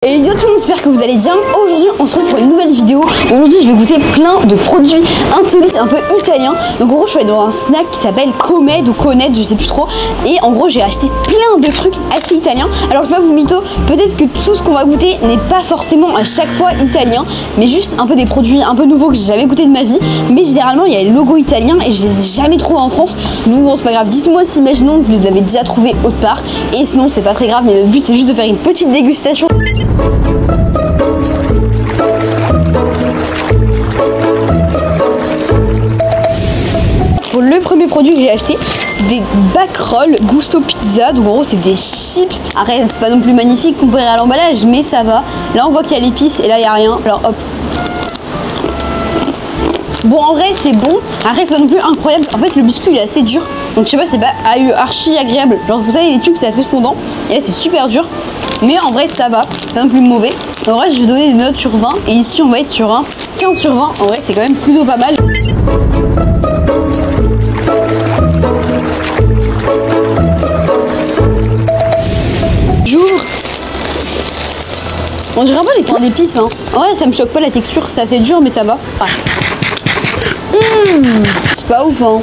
Et yo tout le monde, j'espère que vous allez bien. Aujourd'hui on se retrouve pour une nouvelle vidéo. Aujourd'hui je vais goûter plein de produits insolites un peu italiens. Donc en gros je suis allée dans un snack qui s'appelle Comed ou Coned, je sais plus trop. Et en gros j'ai acheté plein de trucs assez italiens. Alors je vais pas vous mytho, peut-être que tout ce qu'on va goûter n'est pas forcément à chaque fois italien, mais juste un peu des produits un peu nouveaux que j'ai jamais goûté de ma vie. Mais généralement il y a les logos italiens et je les ai jamais trouvés en France. Donc bon c'est pas grave, dites-moi si imaginons que vous les avez déjà trouvés autre part. Et sinon c'est pas très grave, mais le but c'est juste de faire une petite dégustation. Pour le premier produit que j'ai acheté, c'est des Backrolls Gusto Pizza. Donc en gros c'est des chips. Après c'est pas non plus magnifique comparé à l'emballage, mais ça va. Là on voit qu'il y a l'épice et là il n'y a rien. Alors hop. Bon en vrai c'est bon, après c'est pas non plus incroyable. En fait le biscuit il est assez dur, donc je sais pas, c'est pas archi agréable. Genre vous savez les tubes c'est assez fondant, et là c'est super dur. Mais en vrai ça va, pas non plus mauvais. En vrai je vais donner des notes sur 20, et ici on va être sur un 15 sur 20. En vrai c'est quand même plutôt pas mal. J'ouvre. On dirait un peu des pains d'épices hein. En vrai ça me choque pas la texture, c'est assez dur mais ça va. Ah. C'est pas ouf hein.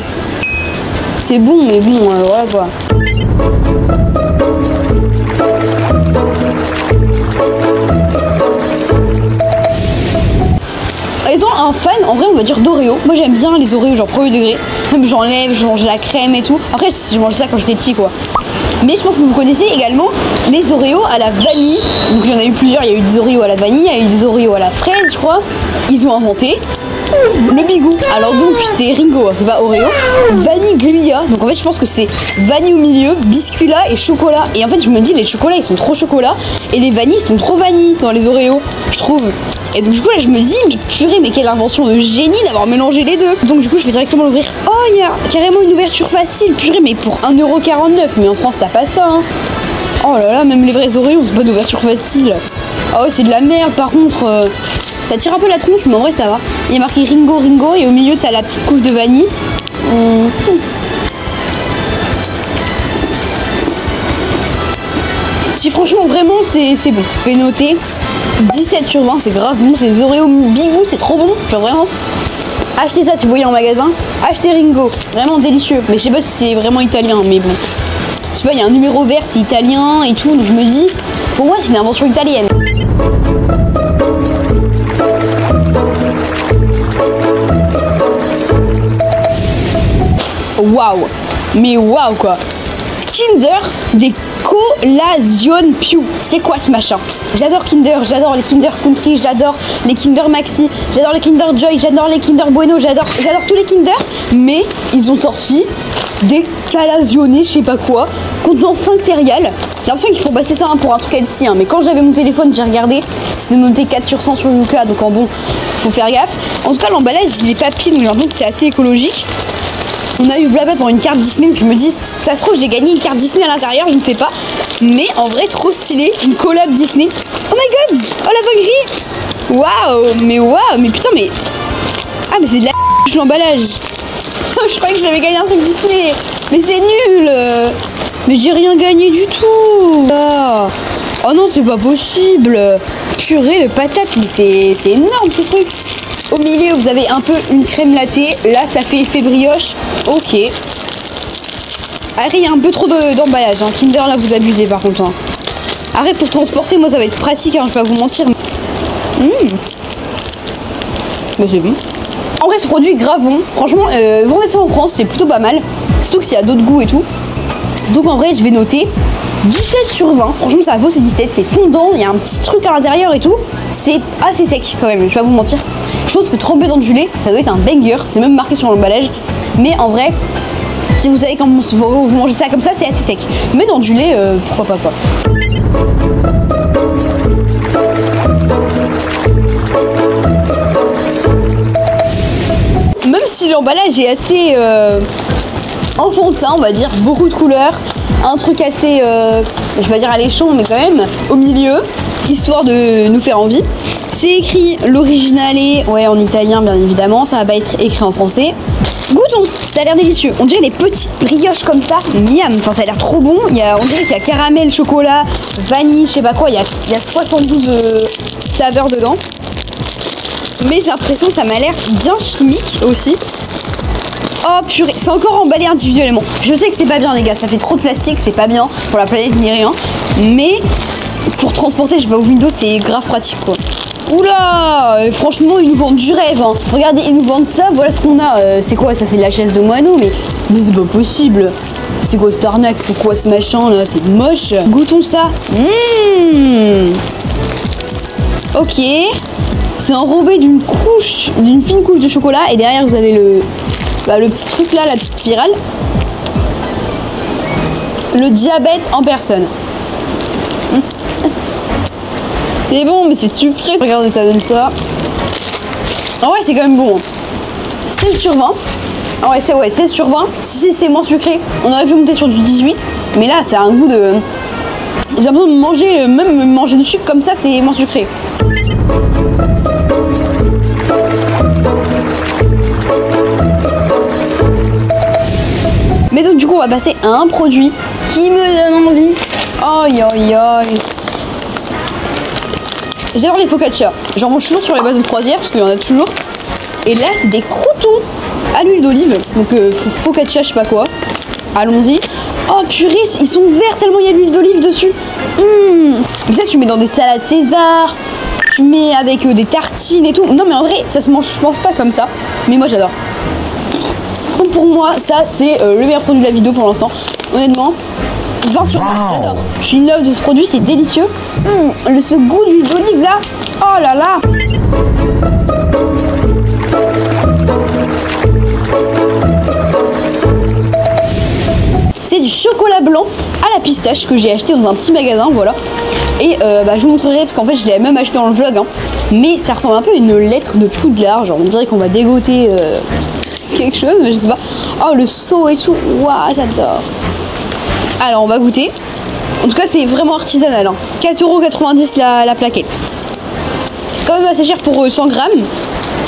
C'est bon mais bon voilà quoi. Étant un fan, en vrai on va dire d'Oreo. Moi j'aime bien les Oreos genre premier degré. Même j'enlève, je mange la crème et tout. Après je mangeais ça quand j'étais petit quoi. Mais je pense que vous connaissez également les Oreos à la vanille. Donc il y en a eu plusieurs, il y a eu des Oreos à la vanille, il y a eu des Oreos à la fraise je crois. Ils ont inventé le Bigou. Alors donc c'est Ringo, hein, c'est pas Oreo. Vanille Glia. Donc en fait je pense que c'est vanille au milieu, biscuit là et chocolat. Et en fait je me dis les chocolats ils sont trop chocolat et les vanilles sont trop vanille dans les Oreos, je trouve. Et donc du coup là je me dis mais purée mais quelle invention de génie d'avoir mélangé les deux. Donc du coup je vais directement l'ouvrir. Oh il y a carrément une ouverture facile, purée mais pour 1,49 €. Mais en France t'as pas ça hein. Oh là là, même les vrais Oreos c'est pas d'ouverture facile. Ah ouais c'est de la merde par contre. Ça tire un peu la tronche mais en vrai ça va. Il y a marqué Ringo Ringo et au milieu t'as la petite couche de vanille. Si franchement vraiment c'est bon. Je vais noter 17 sur 20, c'est grave bon. C'est des Oreos Bigou, c'est trop bon. Genre vraiment. Achetez ça si vous voyez en magasin. Achetez Ringo, vraiment délicieux. Mais je sais pas si c'est vraiment italien mais bon. Je sais pas, il y a un numéro vert, c'est italien et tout. Donc je me dis, pour moi c'est une invention italienne. Waouh, mais waouh quoi. Kinder des Colazione Più. C'est quoi ce machin? J'adore Kinder, j'adore les Kinder Country, j'adore les Kinder Maxi, j'adore les Kinder Joy, j'adore les Kinder Bueno, j'adore tous les Kinder. Mais ils ont sorti des Colazione, je sais pas quoi, contenant 5 céréales. J'ai l'impression qu'ils font passer ça pour un truc healthy hein. Mais quand j'avais mon téléphone, j'ai regardé, c'était noté 4 sur 100 sur Yuka, donc en bon, faut faire gaffe. En tout cas, l'emballage, il est papier, donc j'ai l'impression que c'est assez écologique. On a eu blabla pour une carte Disney, donc je me dis, ça se trouve, j'ai gagné une carte Disney à l'intérieur, je ne sais pas. Mais en vrai, trop stylé, une collab Disney. Oh my god, oh la dinguerie. Waouh, mais putain, mais... Ah, mais c'est de la l'emballage. Je croyais que j'avais gagné un truc Disney. Mais c'est nul. Mais j'ai rien gagné du tout. Oh non, c'est pas possible. Purée de patates, mais c'est énorme ce truc. Au milieu, vous avez un peu une crème latée. Là, ça fait effet brioche. Ok. Après, il y a un peu trop d'emballage. Hein. Kinder, là, vous abusez par contre. Hein. Après, pour transporter, moi, ça va être pratique. Hein, je vais pas vous mentir. Mais c'est bon. En vrai, ce produit est grave bon. Franchement, vendez ça en France, c'est plutôt pas mal. Surtout qu'il y a d'autres goûts et tout. Donc, en vrai, je vais noter 17 sur 20, franchement ça vaut ces 17, c'est fondant, il y a un petit truc à l'intérieur et tout, c'est assez sec quand même, je vais pas vous mentir. Je pense que tremper dans du lait, ça doit être un banger, c'est même marqué sur l'emballage. Mais en vrai, si vous savez comment vous mangez ça comme ça, c'est assez sec. Mais dans du lait, pourquoi pas quoi. Même si l'emballage est assez enfantin, on va dire, beaucoup de couleurs. Un truc assez, je vais dire alléchant, mais quand même, au milieu, histoire de nous faire envie. C'est écrit l'original est, ouais, en italien, bien évidemment, ça va pas être écrit en français. Goûtons, ça a l'air délicieux. On dirait des petites brioches comme ça. Miam, enfin ça a l'air trop bon. On dirait qu'il y a caramel, chocolat, vanille, je sais pas quoi. Il y a 72 saveurs dedans. Mais j'ai l'impression que ça m'a l'air bien chimique aussi. Oh purée, c'est encore emballé individuellement. Je sais que c'est pas bien les gars, ça fait trop de plastique, c'est pas bien pour la planète ni rien. Mais pour transporter, je sais pas, au Windows, c'est grave pratique quoi. Oula, franchement ils nous vendent du rêve hein. Regardez, ils nous vendent ça, voilà ce qu'on a. C'est quoi ça? C'est de la chaise de moineau, mais c'est pas possible. C'est quoi cette arnaque? C'est quoi ce machin là? C'est moche. Goûtons ça. Ok. C'est enrobé d'une fine couche de chocolat. Et derrière vous avez le petit truc là, la petite spirale. Le diabète en personne. C'est bon, mais c'est sucré. Regardez, ça donne ça. En vrai, c'est quand même bon. 16 sur 20. Ah ouais, 16 sur 20. Si c'est moins sucré, on aurait pu monter sur du 18. Mais là, ça a un goût de... J'ai l'impression de manger, même manger du sucre comme ça, c'est moins sucré. Mais donc, du coup, on va passer à un produit qui me donne envie. Aïe, aïe, aïe. J'adore les focaccia. J'en mange toujours sur les bateaux de croisière parce qu'il y en a toujours. Et là, c'est des croûtons à l'huile d'olive. Donc, focaccia, je sais pas quoi. Allons-y. Oh purée, ils sont verts tellement il y a de l'huile d'olive dessus. Mais ça, tu mets dans des salades César. Tu mets avec des tartines et tout. Non, mais en vrai, ça se mange, je pense pas comme ça. Mais moi, j'adore. Donc, pour moi, ça, c'est le meilleur produit de la vidéo pour l'instant. Honnêtement. 20 sur 20, j'adore. Je suis in love de ce produit, c'est délicieux. Ce goût d'huile d'olive là, oh là là. C'est du chocolat blanc à la pistache que j'ai acheté dans un petit magasin, voilà. Et je vous montrerai parce qu'en fait je l'ai même acheté dans le vlog, hein. Mais ça ressemble un peu à une lettre de Poudlard, genre on dirait qu'on va dégoter quelque chose, mais je sais pas. Oh le seau et tout, waouh, j'adore. Alors on va goûter. En tout cas c'est vraiment artisanal hein. 4,90 € la plaquette. C'est quand même assez cher pour 100 grammes.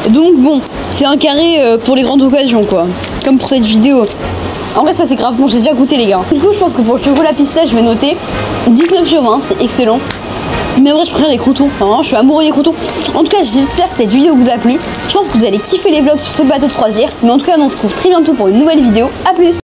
Donc bon, c'est un carré pour les grandes occasions quoi. Comme pour cette vidéo. En vrai ça c'est grave bon, j'ai déjà goûté les gars. Du coup je pense que pour le chocolat pistache je vais noter 19 sur 20, c'est excellent. Mais en vrai je préfère les croûtons, enfin, je suis amoureux des croûtons. En tout cas j'espère que cette vidéo vous a plu. Je pense que vous allez kiffer les vlogs sur ce bateau de croisière. Mais en tout cas on se retrouve très bientôt pour une nouvelle vidéo. A plus.